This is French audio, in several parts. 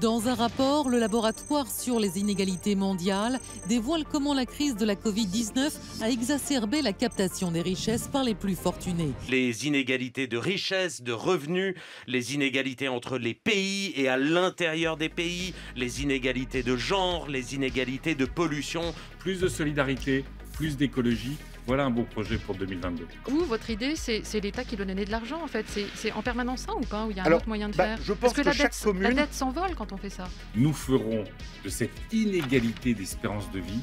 Dans un rapport, le laboratoire sur les inégalités mondiales dévoile comment la crise de la Covid-19 a exacerbé la captation des richesses par les plus fortunés. Les inégalités de richesse, de revenus, les inégalités entre les pays et à l'intérieur des pays, les inégalités de genre, les inégalités de pollution. Plus de solidarité, plus d'écologie. Voilà un beau projet pour 2022. Ou votre idée, c'est l'État qui doit donner de l'argent, en fait. C'est en permanence ça ou pas? Ou il y a un autre moyen de faire? Je pense Parce que chaque commune... la dette s'envole quand on fait ça. Nous ferons de cette inégalité d'espérance de vie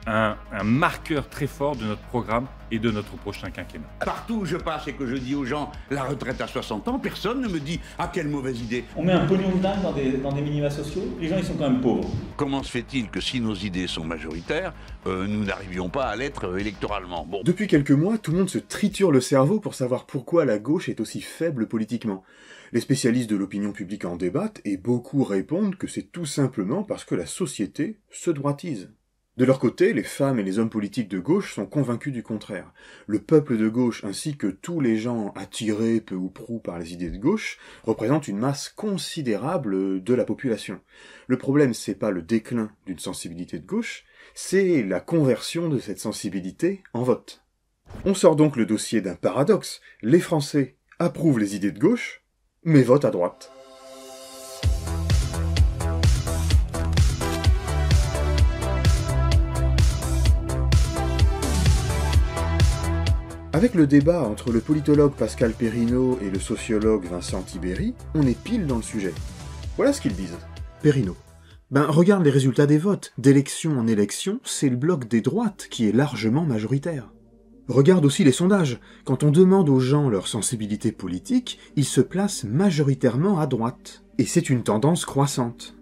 un marqueur très fort de notre programme et de notre prochain quinquennat. Partout où je passe et que je dis aux gens la retraite à 60 ans, personne ne me dit « Ah, quelle mauvaise idée !» On met un pognon de dingue dans des minima sociaux, les gens ils sont quand même pauvres. Comment se fait-il que si nos idées sont majoritaires, nous n'arrivions pas à l'être électoralement? Bon. Depuis quelques mois, tout le monde se triture le cerveau pour savoir pourquoi la gauche est aussi faible politiquement. Les spécialistes de l'opinion publique en débattent et beaucoup répondent que c'est tout simplement parce que la société se droitise. De leur côté, les femmes et les hommes politiques de gauche sont convaincus du contraire. Le peuple de gauche ainsi que tous les gens attirés peu ou prou par les idées de gauche représentent une masse considérable de la population. Le problème, c'est pas le déclin d'une sensibilité de gauche, c'est la conversion de cette sensibilité en vote. On sort donc le dossier d'un paradoxe. Les Français approuvent les idées de gauche, mais votent à droite. Avec le débat entre le politologue Pascal Perrineau et le sociologue Vincent Tibéri, on est pile dans le sujet. Voilà ce qu'ils disent. Perrineau. Regarde les résultats des votes. D'élection en élection, c'est le bloc des droites qui est largement majoritaire. Regarde aussi les sondages. Quand on demande aux gens leur sensibilité politique, ils se placent majoritairement à droite. Et c'est une tendance croissante.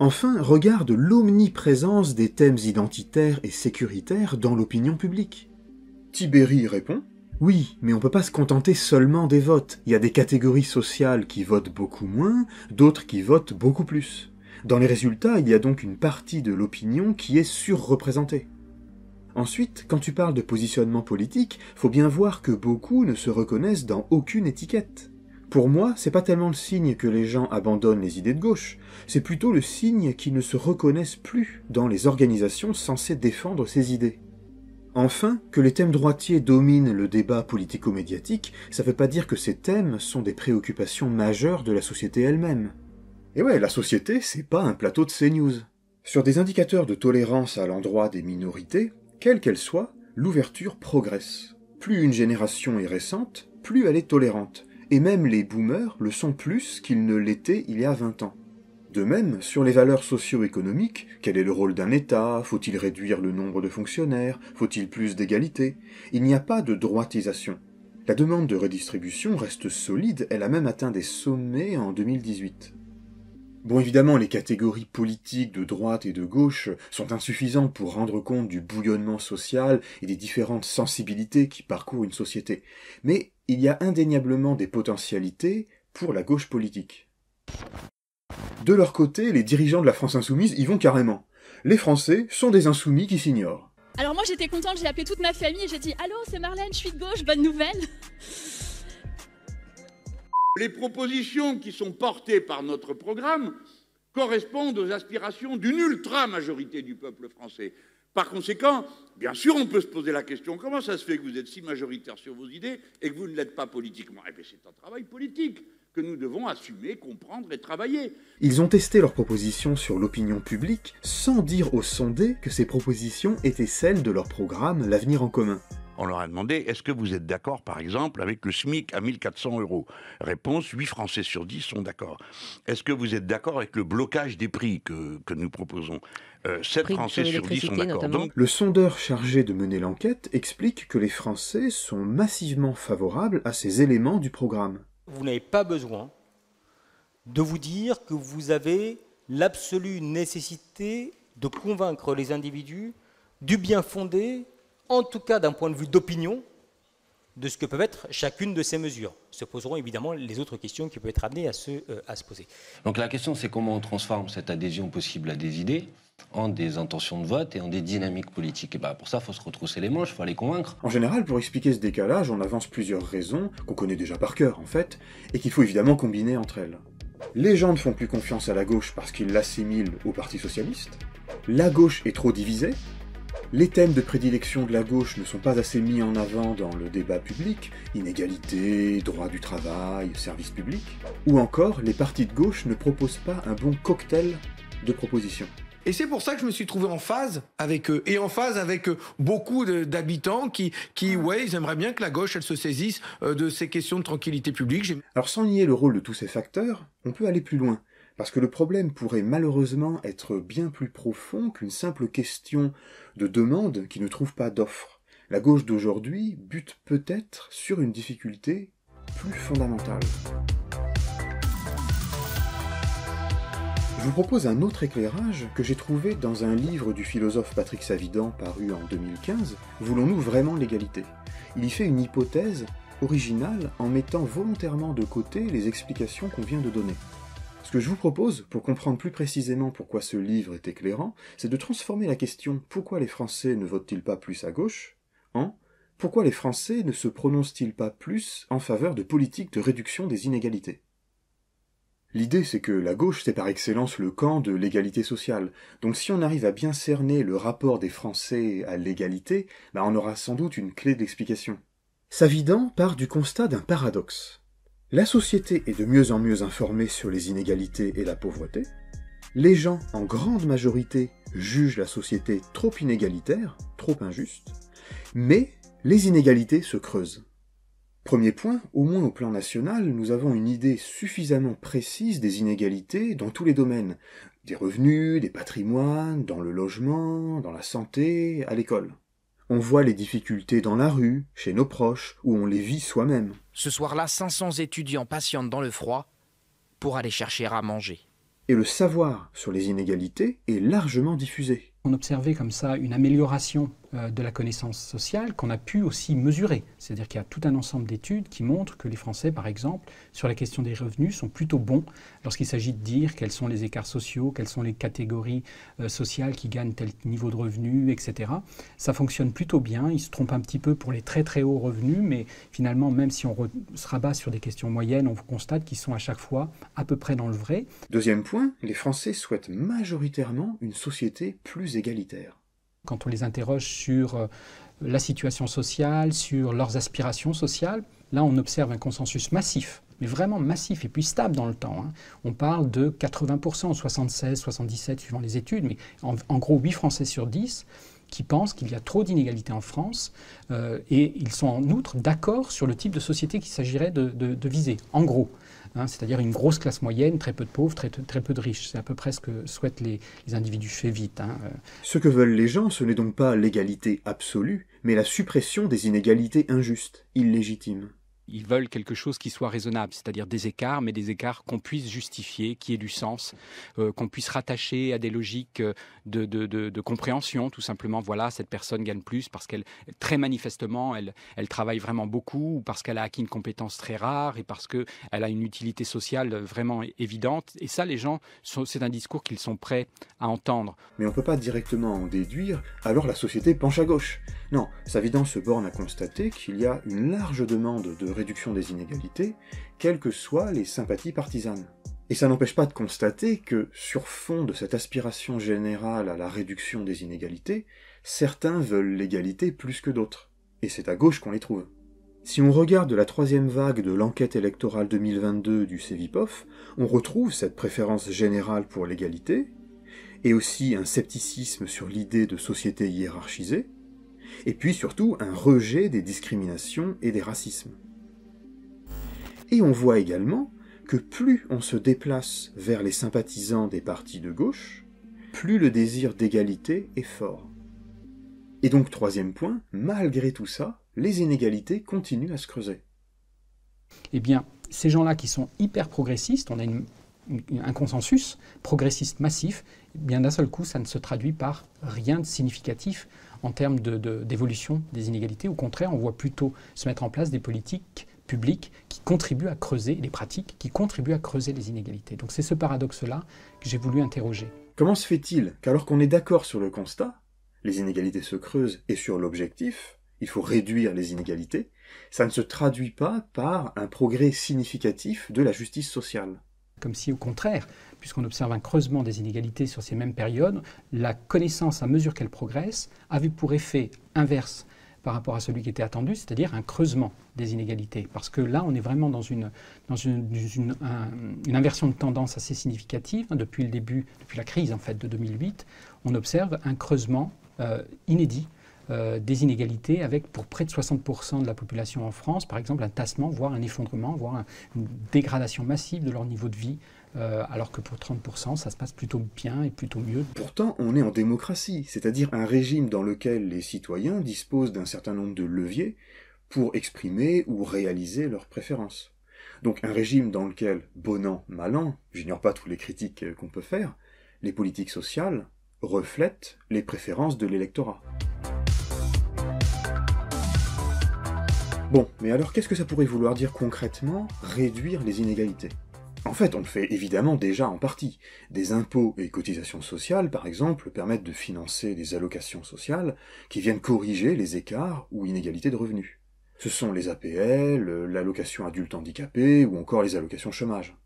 Enfin, regarde l'omniprésence des thèmes identitaires et sécuritaires dans l'opinion publique. Tibéri répond: oui, mais on peut pas se contenter seulement des votes. Il y a des catégories sociales qui votent beaucoup moins, d'autres qui votent beaucoup plus. Dans les résultats, il y a donc une partie de l'opinion qui est surreprésentée. Ensuite, quand tu parles de positionnement politique, faut bien voir que beaucoup ne se reconnaissent dans aucune étiquette. Pour moi, c'est pas tellement le signe que les gens abandonnent les idées de gauche, c'est plutôt le signe qu'ils ne se reconnaissent plus dans les organisations censées défendre ces idées. Enfin, que les thèmes droitiers dominent le débat politico-médiatique, ça veut pas dire que ces thèmes sont des préoccupations majeures de la société elle-même. Et ouais, la société, c'est pas un plateau de CNews. Sur des indicateurs de tolérance à l'endroit des minorités, quelles qu'elles soient, l'ouverture progresse. Plus une génération est récente, plus elle est tolérante. Et même les boomers le sont plus qu'ils ne l'étaient il y a 20 ans. De même, sur les valeurs socio-économiques, quel est le rôle d'un État? Faut-il réduire le nombre de fonctionnaires? Faut-il plus d'égalité? Il n'y a pas de droitisation. La demande de redistribution reste solide, elle a même atteint des sommets en 2018. Bon, évidemment, les catégories politiques de droite et de gauche sont insuffisantes pour rendre compte du bouillonnement social et des différentes sensibilités qui parcourent une société. Mais il y a indéniablement des potentialités pour la gauche politique. De leur côté, les dirigeants de la France insoumise y vont carrément. Les Français sont des insoumis qui s'ignorent. Alors moi j'étais contente, j'ai appelé toute ma famille et j'ai dit « Allô, c'est Marlène, je suis de gauche, bonne nouvelle !» Les propositions qui sont portées par notre programme correspondent aux aspirations d'une ultra-majorité du peuple français. Par conséquent, bien sûr, on peut se poser la question, comment ça se fait que vous êtes si majoritaire sur vos idées et que vous ne l'êtes pas politiquement? Eh bien, c'est un travail politique que nous devons assumer, comprendre et travailler. Ils ont testé leurs propositions sur l'opinion publique sans dire aux sondés que ces propositions étaient celles de leur programme L'Avenir en commun. On leur a demandé, est-ce que vous êtes d'accord, par exemple, avec le SMIC à 1 400 €? Réponse, 8 Français sur 10 sont d'accord. Est-ce que vous êtes d'accord avec le blocage des prix que nous proposons? 7 Français sur 10 sont d'accord. Donc... Le sondeur chargé de mener l'enquête explique que les Français sont massivement favorables à ces éléments du programme. Vous n'avez pas besoin de vous dire que vous avez l'absolue nécessité de convaincre les individus du bien fondé, en tout cas d'un point de vue d'opinion, de ce que peuvent être chacune de ces mesures. Se poseront évidemment les autres questions qui peuvent être amenées à se poser. Donc la question, c'est comment on transforme cette adhésion possible à des idées en des intentions de vote et en des dynamiques politiques. Et pour ça, il faut se retrousser les manches, il faut les convaincre. En général, pour expliquer ce décalage, on avance plusieurs raisons, qu'on connaît déjà par cœur en fait, et qu'il faut évidemment combiner entre elles. Les gens ne font plus confiance à la gauche parce qu'ils l'assimilent au Parti socialiste. La gauche est trop divisée. Les thèmes de prédilection de la gauche ne sont pas assez mis en avant dans le débat public, inégalité, droit du travail, service public. Ou encore, les partis de gauche ne proposent pas un bon cocktail de propositions. Et c'est pour ça que je me suis trouvé en phase avec eux, et en phase avec beaucoup d'habitants qui ouais, ils aimeraient bien que la gauche, elle se saisisse de ces questions de tranquillité publique. Alors sans nier le rôle de tous ces facteurs, on peut aller plus loin. Parce que le problème pourrait malheureusement être bien plus profond qu'une simple question de demande qui ne trouve pas d'offre. La gauche d'aujourd'hui bute peut-être sur une difficulté plus fondamentale. Je vous propose un autre éclairage que j'ai trouvé dans un livre du philosophe Patrick Savidan paru en 2015, « Voulons-nous vraiment l'égalité ?» Il y fait une hypothèse originale en mettant volontairement de côté les explications qu'on vient de donner. Ce que je vous propose, pour comprendre plus précisément pourquoi ce livre est éclairant, c'est de transformer la question « Pourquoi les Français ne votent-ils pas plus à gauche ?» en « Pourquoi les Français ne se prononcent-ils pas plus en faveur de politiques de réduction des inégalités ?» L'idée, c'est que la gauche, c'est par excellence le camp de l'égalité sociale. Donc si on arrive à bien cerner le rapport des Français à l'égalité, on aura sans doute une clé d'explication. Savidan part du constat d'un paradoxe. La société est de mieux en mieux informée sur les inégalités et la pauvreté. Les gens, en grande majorité, jugent la société trop inégalitaire, trop injuste. Mais les inégalités se creusent. Premier point, au moins au plan national, nous avons une idée suffisamment précise des inégalités dans tous les domaines. Des revenus, des patrimoines, dans le logement, dans la santé, à l'école. On voit les difficultés dans la rue, chez nos proches, où on les vit soi-même. Ce soir-là, 500 étudiants patientent dans le froid pour aller chercher à manger. Et le savoir sur les inégalités est largement diffusé. On observait comme ça une amélioration de la connaissance sociale qu'on a pu aussi mesurer. C'est-à-dire qu'il y a tout un ensemble d'études qui montrent que les Français, par exemple, sur la question des revenus, sont plutôt bons lorsqu'il s'agit de dire quels sont les écarts sociaux, quelles sont les catégories sociales qui gagnent tel niveau de revenus, etc. Ça fonctionne plutôt bien. Ils se trompent un petit peu pour les très très hauts revenus, mais finalement, même si on se rabat sur des questions moyennes, on constate qu'ils sont à chaque fois à peu près dans le vrai. Deuxième point, les Français souhaitent majoritairement une société plus égalitaire. Quand on les interroge sur la situation sociale, sur leurs aspirations sociales, là on observe un consensus massif, mais vraiment massif et puis stable dans le temps. On parle de 80%, 76, 77 suivant les études, mais en gros 8 Français sur 10 qui pensent qu'il y a trop d'inégalités en France et ils sont en outre d'accord sur le type de société qu'il s'agirait de viser, en gros. C'est-à-dire une grosse classe moyenne, très peu de pauvres, très peu de riches. C'est à peu près ce que souhaitent les individus faits vite. Ce que veulent les gens, ce n'est donc pas l'égalité absolue, mais la suppression des inégalités injustes, illégitimes. Ils veulent quelque chose qui soit raisonnable, c'est-à-dire des écarts, mais des écarts qu'on puisse justifier, qui aient du sens, qu'on puisse rattacher à des logiques de compréhension, tout simplement. Voilà, cette personne gagne plus parce qu'elle, très manifestement, elle travaille vraiment beaucoup, ou parce qu'elle a acquis une compétence très rare, et parce qu'elle a une utilité sociale vraiment évidente. Et ça, les gens, c'est un discours qu'ils sont prêts à entendre. Mais on ne peut pas directement en déduire, alors la société penche à gauche. Non, Savidan se borne à constater qu'il y a une large demande de réduction des inégalités, quelles que soient les sympathies partisanes. Et ça n'empêche pas de constater que, sur fond de cette aspiration générale à la réduction des inégalités, certains veulent l'égalité plus que d'autres. Et c'est à gauche qu'on les trouve. Si on regarde la troisième vague de l'enquête électorale 2022 du Cevipof, on retrouve cette préférence générale pour l'égalité, et aussi un scepticisme sur l'idée de société hiérarchisée, et puis surtout un rejet des discriminations et des racismes. Et on voit également que plus on se déplace vers les sympathisants des partis de gauche, plus le désir d'égalité est fort. Et donc, troisième point, malgré tout ça, les inégalités continuent à se creuser. Eh bien, ces gens-là qui sont hyper progressistes, on a un consensus progressiste massif, eh bien d'un seul coup, ça ne se traduit par rien de significatif en termes d'évolution des inégalités. Au contraire, on voit plutôt se mettre en place des politiques publiques qui contribuent à creuser, des pratiques qui contribuent à creuser les inégalités. Donc c'est ce paradoxe-là que j'ai voulu interroger. Comment se fait-il qu'alors qu'on est d'accord sur le constat, les inégalités se creusent, et sur l'objectif, il faut réduire les inégalités, ça ne se traduit pas par un progrès significatif de la justice sociale? comme si au contraire, puisqu'on observe un creusement des inégalités sur ces mêmes périodes, la connaissance, à mesure qu'elle progresse, a vu pour effet inverse par rapport à celui qui était attendu, c'est-à-dire un creusement des inégalités. Parce que là, on est vraiment dans une inversion de tendance assez significative. Depuis le début, depuis la crise en fait, de 2008, on observe un creusement inédit des inégalités avec pour près de 60% de la population en France, par exemple, un tassement, voire un effondrement, voire une dégradation massive de leur niveau de vie, alors que pour 30%, ça se passe plutôt bien et plutôt mieux. Pourtant, on est en démocratie, c'est-à-dire un régime dans lequel les citoyens disposent d'un certain nombre de leviers pour exprimer ou réaliser leurs préférences. Donc un régime dans lequel, bon an, mal an, j'ignore pas toutes les critiques qu'on peut faire, les politiques sociales reflètent les préférences de l'électorat. Bon, mais alors qu'est-ce que ça pourrait vouloir dire concrètement, réduire les inégalités ? En fait, on le fait évidemment déjà en partie. Des impôts et cotisations sociales, par exemple, permettent de financer des allocations sociales qui viennent corriger les écarts ou inégalités de revenus. Ce sont les APL, l'allocation adulte handicapé ou encore les allocations chômage.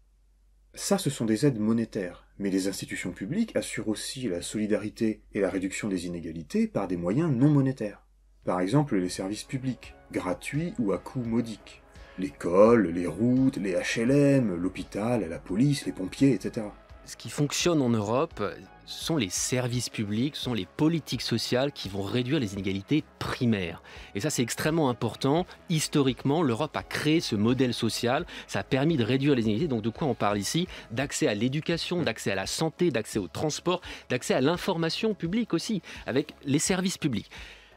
Ça, ce sont des aides monétaires, mais les institutions publiques assurent aussi la solidarité et la réduction des inégalités par des moyens non monétaires. Par exemple, les services publics, gratuits ou à coût modique. L'école, les routes, les HLM, l'hôpital, la police, les pompiers, etc. Ce qui fonctionne en Europe sont les services publics, sont les politiques sociales qui vont réduire les inégalités primaires. Et ça, c'est extrêmement important. Historiquement, l'Europe a créé ce modèle social. Ça a permis de réduire les inégalités. Donc de quoi on parle ici ? D'accès à l'éducation, d'accès à la santé, d'accès au transport, d'accès à l'information publique aussi, avec les services publics.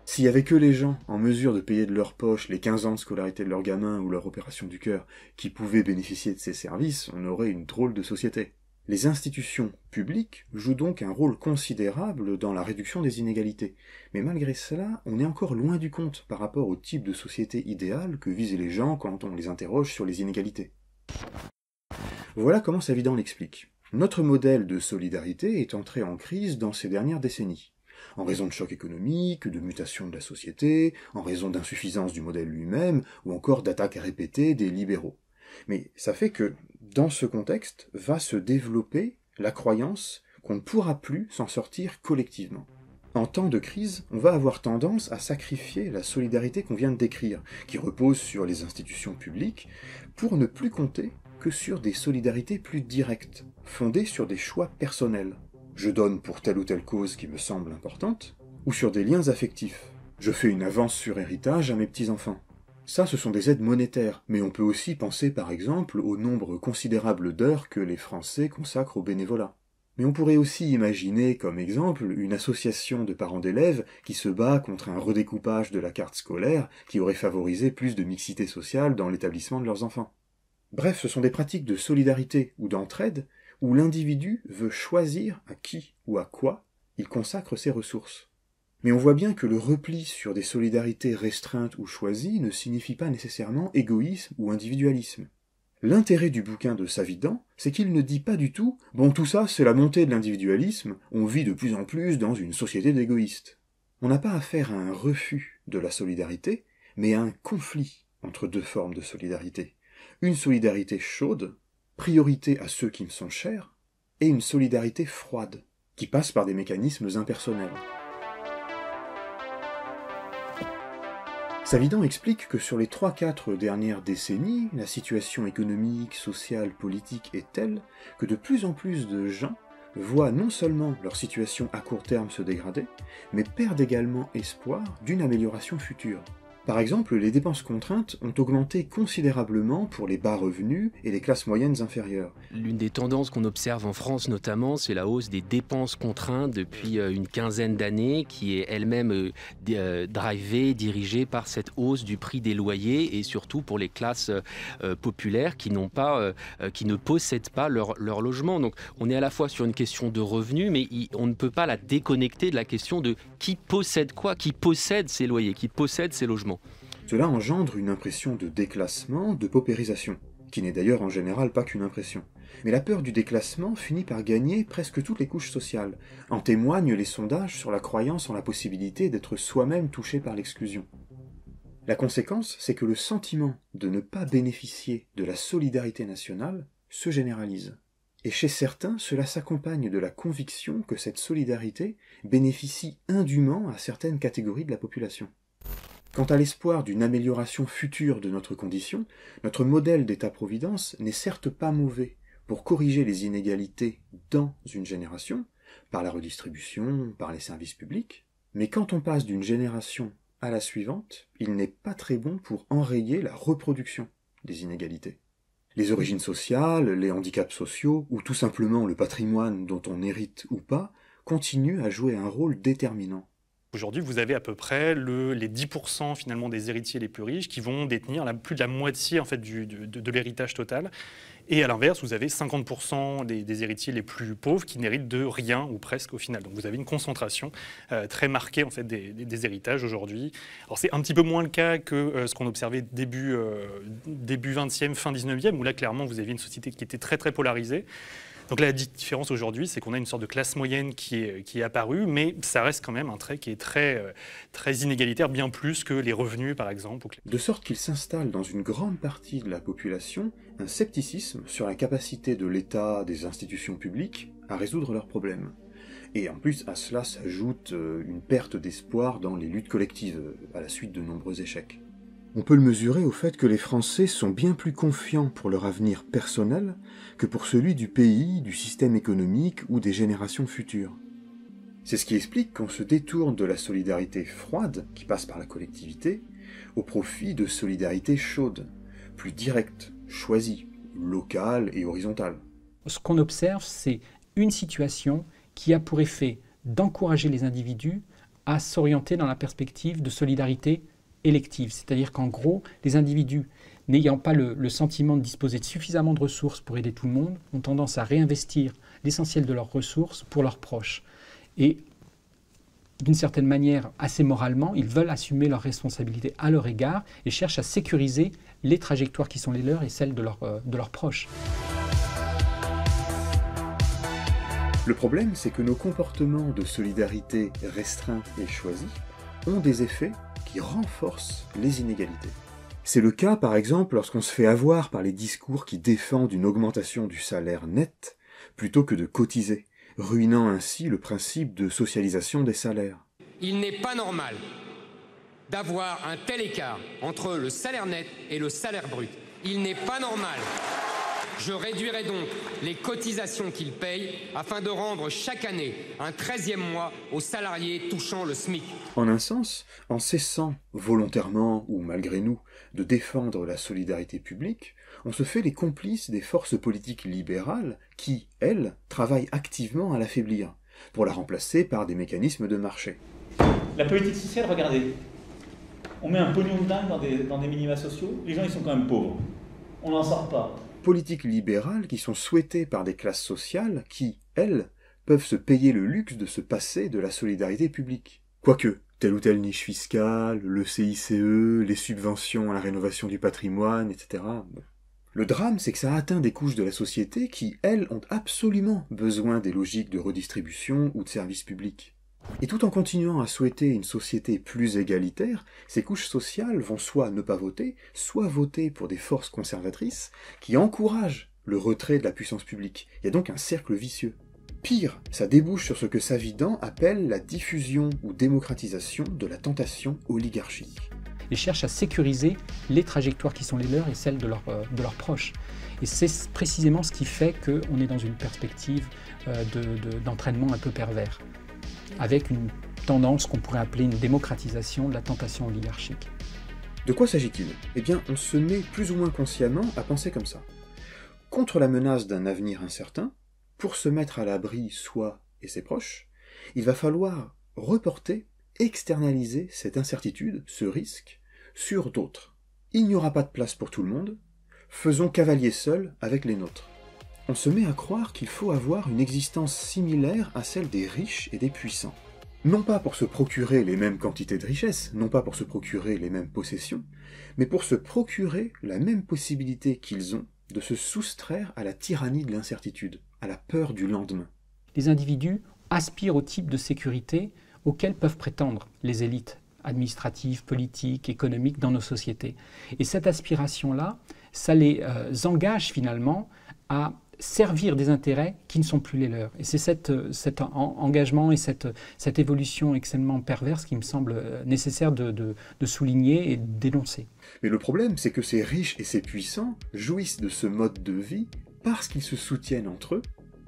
S'il n'y avait que les gens en mesure de payer de leur poche les 15 ans de scolarité de leur gamin ou leur opération du cœur qui pouvaient bénéficier de ces services, on aurait une drôle de société. Les institutions publiques jouent donc un rôle considérable dans la réduction des inégalités. Mais malgré cela, on est encore loin du compte par rapport au type de société idéale que visent les gens quand on les interroge sur les inégalités. Voilà comment Savidan l'explique. Notre modèle de solidarité est entré en crise dans ces dernières décennies. En raison de chocs économiques, de mutations de la société, en raison d'insuffisance du modèle lui-même, ou encore d'attaques répétées des libéraux. Mais ça fait que, dans ce contexte, va se développer la croyance qu'on ne pourra plus s'en sortir collectivement. En temps de crise, on va avoir tendance à sacrifier la solidarité qu'on vient de décrire, qui repose sur les institutions publiques, pour ne plus compter que sur des solidarités plus directes, fondées sur des choix personnels. Je donne pour telle ou telle cause qui me semble importante, ou sur des liens affectifs. Je fais une avance sur héritage à mes petits-enfants. Ça, ce sont des aides monétaires, mais on peut aussi penser par exemple au nombre considérable d'heures que les Français consacrent au bénévolat. Mais on pourrait aussi imaginer comme exemple une association de parents d'élèves qui se bat contre un redécoupage de la carte scolaire qui aurait favorisé plus de mixité sociale dans l'établissement de leurs enfants. Bref, ce sont des pratiques de solidarité ou d'entraide où l'individu veut choisir à qui ou à quoi il consacre ses ressources. Mais on voit bien que le repli sur des solidarités restreintes ou choisies ne signifie pas nécessairement égoïsme ou individualisme. L'intérêt du bouquin de Savidan, c'est qu'il ne dit pas du tout « bon, tout ça, c'est la montée de l'individualisme, on vit de plus en plus dans une société d'égoïstes ». On n'a pas affaire à un refus de la solidarité, mais à un conflit entre deux formes de solidarité. Une solidarité chaude, priorité à ceux qui me sont chers, et une solidarité froide, qui passe par des mécanismes impersonnels. Savidan explique que sur les 3-4 dernières décennies, la situation économique, sociale, politique est telle que de plus en plus de gens voient non seulement leur situation à court terme se dégrader, mais perdent également espoir d'une amélioration future. Par exemple, les dépenses contraintes ont augmenté considérablement pour les bas revenus et les classes moyennes inférieures. L'une des tendances qu'on observe en France notamment, c'est la hausse des dépenses contraintes depuis une quinzaine d'années, qui est elle-même dirigée par cette hausse du prix des loyers et surtout pour les classes populaires qui ne possèdent pas leur logement. Donc on est à la fois sur une question de revenus, mais on ne peut pas la déconnecter de la question de qui possède quoi, qui possède ces loyers, qui possède ces logements. Cela engendre une impression de déclassement, de paupérisation, qui n'est d'ailleurs en général pas qu'une impression. Mais la peur du déclassement finit par gagner presque toutes les couches sociales. En témoignent les sondages sur la croyance en la possibilité d'être soi-même touché par l'exclusion. La conséquence, c'est que le sentiment de ne pas bénéficier de la solidarité nationale se généralise. Et chez certains, cela s'accompagne de la conviction que cette solidarité bénéficie indûment à certaines catégories de la population. Quant à l'espoir d'une amélioration future de notre condition, notre modèle d'État-providence n'est certes pas mauvais pour corriger les inégalités dans une génération, par la redistribution, par les services publics, mais quand on passe d'une génération à la suivante, il n'est pas très bon pour enrayer la reproduction des inégalités. Les origines sociales, les handicaps sociaux, ou tout simplement le patrimoine dont on hérite ou pas, continuent à jouer un rôle déterminant. Aujourd'hui, vous avez à peu près les 10% finalement des héritiers les plus riches qui vont détenir plus de la moitié en fait, de l'héritage total. Et à l'inverse, vous avez 50% des héritiers les plus pauvres qui n'héritent de rien ou presque au final. Donc vous avez une concentration très marquée en fait, des héritages aujourd'hui. Alors c'est un petit peu moins le cas que ce qu'on observait début 20e, fin 19e, où là clairement vous aviez une société qui était très très polarisée. Donc la différence aujourd'hui, c'est qu'on a une sorte de classe moyenne qui est apparue, mais ça reste quand même un trait qui est très inégalitaire, bien plus que les revenus par exemple. De sorte qu'il s'installe dans une grande partie de la population un scepticisme sur la capacité de l'État, des institutions publiques, à résoudre leurs problèmes. Et en plus, à cela s'ajoute une perte d'espoir dans les luttes collectives, à la suite de nombreux échecs. On peut le mesurer au fait que les Français sont bien plus confiants pour leur avenir personnel que pour celui du pays, du système économique ou des générations futures. C'est ce qui explique qu'on se détourne de la solidarité froide, qui passe par la collectivité, au profit de solidarité chaude, plus directe, choisie, locale et horizontale. Ce qu'on observe, c'est une situation qui a pour effet d'encourager les individus à s'orienter dans la perspective de solidarité élective, c'est-à-dire qu'en gros, les individus n'ayant pas le sentiment de disposer de suffisamment de ressources pour aider tout le monde, ont tendance à réinvestir l'essentiel de leurs ressources pour leurs proches. Et d'une certaine manière, assez moralement, ils veulent assumer leurs responsabilités à leur égard et cherchent à sécuriser les trajectoires qui sont les leurs et celles de leurs proches. Le problème, c'est que nos comportements de solidarité restreints et choisis ont des effets qui renforcent les inégalités. C'est le cas, par exemple, lorsqu'on se fait avoir par les discours qui défendent une augmentation du salaire net plutôt que de cotiser, ruinant ainsi le principe de socialisation des salaires. Il n'est pas normal d'avoir un tel écart entre le salaire net et le salaire brut. Il n'est pas normal. Je réduirai donc les cotisations qu'ils payent afin de rendre chaque année un 13e mois aux salariés touchant le SMIC. En un sens, en cessant, volontairement ou malgré nous, de défendre la solidarité publique, on se fait les complices des forces politiques libérales qui, elles, travaillent activement à l'affaiblir, pour la remplacer par des mécanismes de marché. La politique sociale, regardez, on met un pognon de dingue dans des minima sociaux, les gens ils sont quand même pauvres, on n'en sort pas. Politiques libérales qui sont souhaitées par des classes sociales qui, elles, peuvent se payer le luxe de se passer de la solidarité publique. Quoique, telle ou telle niche fiscale, le CICE, les subventions à la rénovation du patrimoine, etc. Le drame, c'est que ça atteint des couches de la société qui, elles, ont absolument besoin des logiques de redistribution ou de services publics. Et tout en continuant à souhaiter une société plus égalitaire, ces couches sociales vont soit ne pas voter, soit voter pour des forces conservatrices qui encouragent le retrait de la puissance publique. Il y a donc un cercle vicieux. Pire, ça débouche sur ce que Savidan appelle la diffusion ou démocratisation de la tentation oligarchique. Ils cherchent à sécuriser les trajectoires qui sont les leurs et celles de leurs proches. Et c'est précisément ce qui fait qu'on est dans une perspective d'entraînement un peu pervers, avec une tendance qu'on pourrait appeler une démocratisation de la tentation oligarchique. De quoi s'agit-il? Eh bien, on se met plus ou moins consciemment à penser comme ça. Contre la menace d'un avenir incertain, pour se mettre à l'abri soi et ses proches, il va falloir reporter, externaliser cette incertitude, ce risque, sur d'autres. Il n'y aura pas de place pour tout le monde, faisons cavalier seul avec les nôtres. On se met à croire qu'il faut avoir une existence similaire à celle des riches et des puissants. Non pas pour se procurer les mêmes quantités de richesses, non pas pour se procurer les mêmes possessions, mais pour se procurer la même possibilité qu'ils ont de se soustraire à la tyrannie de l'incertitude, à la peur du lendemain. Les individus aspirent au type de sécurité auquel peuvent prétendre les élites administratives, politiques, économiques dans nos sociétés. Et cette aspiration-là, ça les engage finalement à servir des intérêts qui ne sont plus les leurs. Et c'est cet engagement et cette évolution extrêmement perverse qui me semble nécessaire de souligner et de dénoncer. Mais le problème, c'est que ces riches et ces puissants jouissent de ce mode de vie parce qu'ils se soutiennent entre eux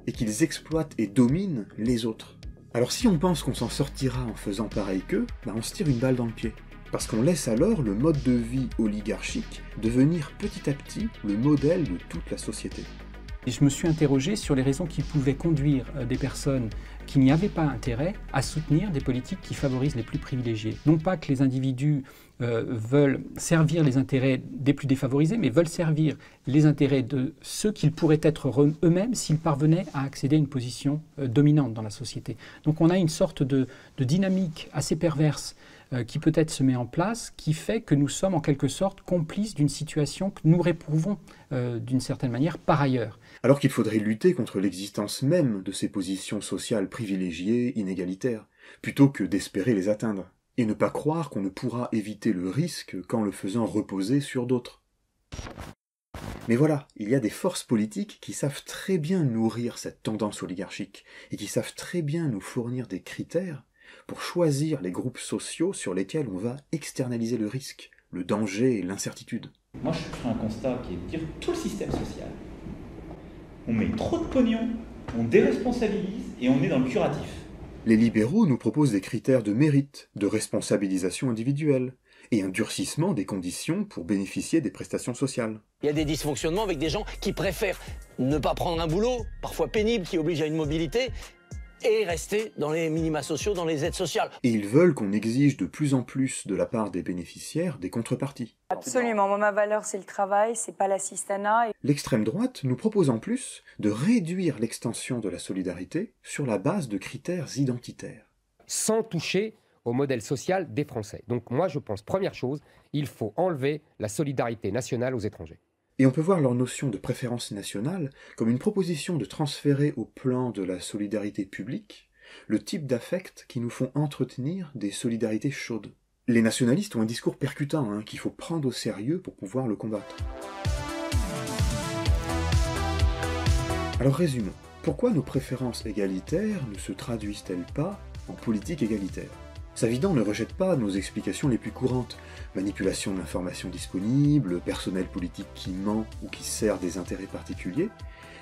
et qu'ils exploitent et dominent les autres. Alors si on pense qu'on s'en sortira en faisant pareil qu'eux, on se tire une balle dans le pied. Parce qu'on laisse alors le mode de vie oligarchique devenir petit à petit le modèle de toute la société. Et je me suis interrogé sur les raisons qui pouvaient conduire des personnes qui n'y avaient pas intérêt à soutenir des politiques qui favorisent les plus privilégiés. Non pas que les individus veulent servir les intérêts des plus défavorisés, mais veulent servir les intérêts de ceux qu'ils pourraient être eux-mêmes s'ils parvenaient à accéder à une position dominante dans la société. Donc on a une sorte de dynamique assez perverse qui peut-être se met en place, qui fait que nous sommes en quelque sorte complices d'une situation que nous réprouvons d'une certaine manière par ailleurs. Alors qu'il faudrait lutter contre l'existence même de ces positions sociales privilégiées, inégalitaires, plutôt que d'espérer les atteindre, et ne pas croire qu'on ne pourra éviter le risque qu'en le faisant reposer sur d'autres. Mais voilà, il y a des forces politiques qui savent très bien nourrir cette tendance oligarchique, et qui savent très bien nous fournir des critères pour choisir les groupes sociaux sur lesquels on va externaliser le risque, le danger et l'incertitude. Moi, je fais un constat qui est de dire tout le système social. On met trop de pognon, on déresponsabilise et on est dans le curatif. Les libéraux nous proposent des critères de mérite, de responsabilisation individuelle, et un durcissement des conditions pour bénéficier des prestations sociales. Il y a des dysfonctionnements avec des gens qui préfèrent ne pas prendre un boulot, parfois pénible, qui oblige à une mobilité, et rester dans les minima sociaux, dans les aides sociales. Et ils veulent qu'on exige de plus en plus de la part des bénéficiaires des contreparties. Absolument, moi ma valeur c'est le travail, c'est pas l'assistanat. L'extrême droite nous propose en plus de réduire l'extension de la solidarité sur la base de critères identitaires. Sans toucher au modèle social des Français. Donc moi je pense, première chose, il faut enlever la solidarité nationale aux étrangers. Et on peut voir leur notion de préférence nationale comme une proposition de transférer au plan de la solidarité publique le type d'affects qui nous font entretenir des solidarités chaudes. Les nationalistes ont un discours percutant qu'il faut prendre au sérieux pour pouvoir le combattre. Alors résumons, pourquoi nos préférences égalitaires ne se traduisent-elles pas en politique égalitaire ? Savidan ne rejette pas nos explications les plus courantes, manipulation de l'information disponible, personnel politique qui ment ou qui sert des intérêts particuliers,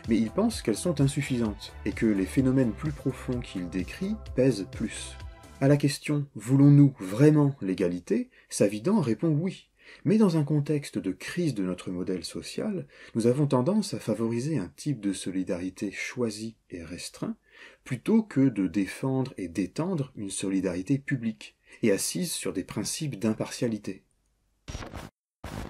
mais il pense qu'elles sont insuffisantes et que les phénomènes plus profonds qu'il décrit pèsent plus. À la question « Voulons-nous vraiment l'égalité ?», Savidan répond oui, mais dans un contexte de crise de notre modèle social, nous avons tendance à favoriser un type de solidarité choisi et restreint, plutôt que de défendre et d'étendre une solidarité publique, et assise sur des principes d'impartialité.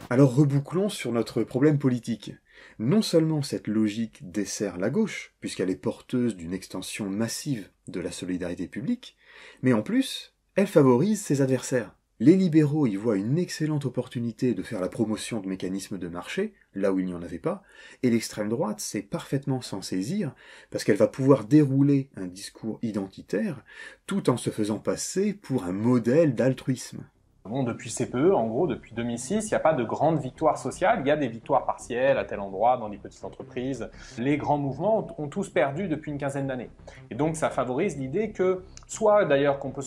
Alors rebouclons sur notre problème politique. Non seulement cette logique dessert la gauche, puisqu'elle est porteuse d'une extension massive de la solidarité publique, mais en plus, elle favorise ses adversaires. Les libéraux y voient une excellente opportunité de faire la promotion de mécanismes de marché, là où il n'y en avait pas, et l'extrême droite sait parfaitement s'en saisir, parce qu'elle va pouvoir dérouler un discours identitaire, tout en se faisant passer pour un modèle d'altruisme. Bon, depuis CPE, en gros, depuis 2006, il n'y a pas de grande victoire sociale, il y a des victoires partielles à tel endroit, dans des petites entreprises. Les grands mouvements ont tous perdu depuis une quinzaine d'années. Et donc ça favorise l'idée que, soit d'ailleurs qu'on peut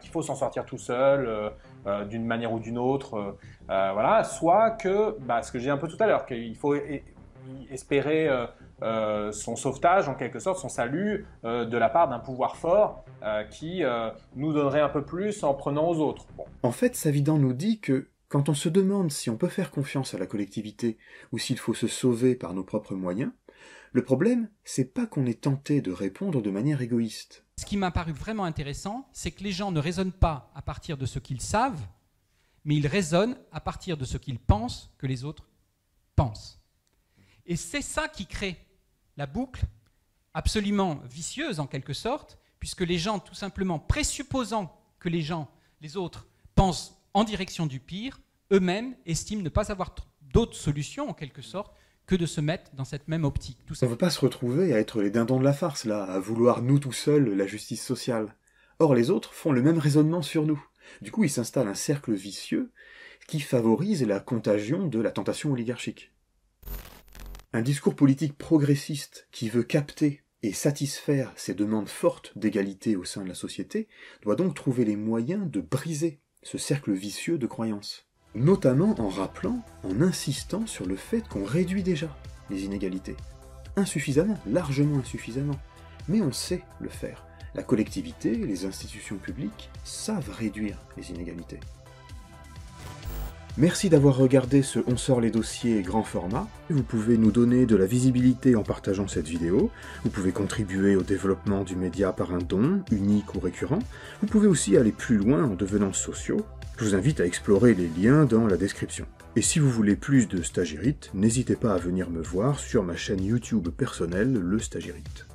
qu'il faut s'en sortir tout seul, d'une manière ou d'une autre, voilà, soit que, ce que j'ai dit un peu tout à l'heure, qu'il faut espérer son sauvetage, en quelque sorte, son salut, de la part d'un pouvoir fort qui nous donnerait un peu plus en prenant aux autres. Bon. En fait, Savidan nous dit que quand on se demande si on peut faire confiance à la collectivité ou s'il faut se sauver par nos propres moyens, le problème, c'est pas qu'on est tenté de répondre de manière égoïste. Ce qui m'a paru vraiment intéressant, c'est que les gens ne raisonnent pas à partir de ce qu'ils savent, mais ils raisonnent à partir de ce qu'ils pensent que les autres pensent. Et c'est ça qui crée la boucle absolument vicieuse en quelque sorte, puisque les gens, tout simplement présupposant que les autres pensent en direction du pire, eux-mêmes estiment ne pas avoir d'autre solution en quelque sorte que de se mettre dans cette même optique. On ne veut pas se retrouver à être les dindons de la farce, là, à vouloir nous tout seuls la justice sociale. Or les autres font le même raisonnement sur nous. Du coup, il s'installe un cercle vicieux qui favorise la contagion de la tentation oligarchique. Un discours politique progressiste qui veut capter et satisfaire ces demandes fortes d'égalité au sein de la société doit donc trouver les moyens de briser ce cercle vicieux de croyances. Notamment en rappelant, en insistant sur le fait qu'on réduit déjà les inégalités. Insuffisamment, largement insuffisamment. Mais on sait le faire. La collectivité, les institutions publiques savent réduire les inégalités. Merci d'avoir regardé ce On sort les dossiers grand format. Vous pouvez nous donner de la visibilité en partageant cette vidéo. Vous pouvez contribuer au développement du média par un don, unique ou récurrent. Vous pouvez aussi aller plus loin en devenant sociaux. Je vous invite à explorer les liens dans la description. Et si vous voulez plus de Stagirite, n'hésitez pas à venir me voir sur ma chaîne YouTube personnelle, Le Stagirite.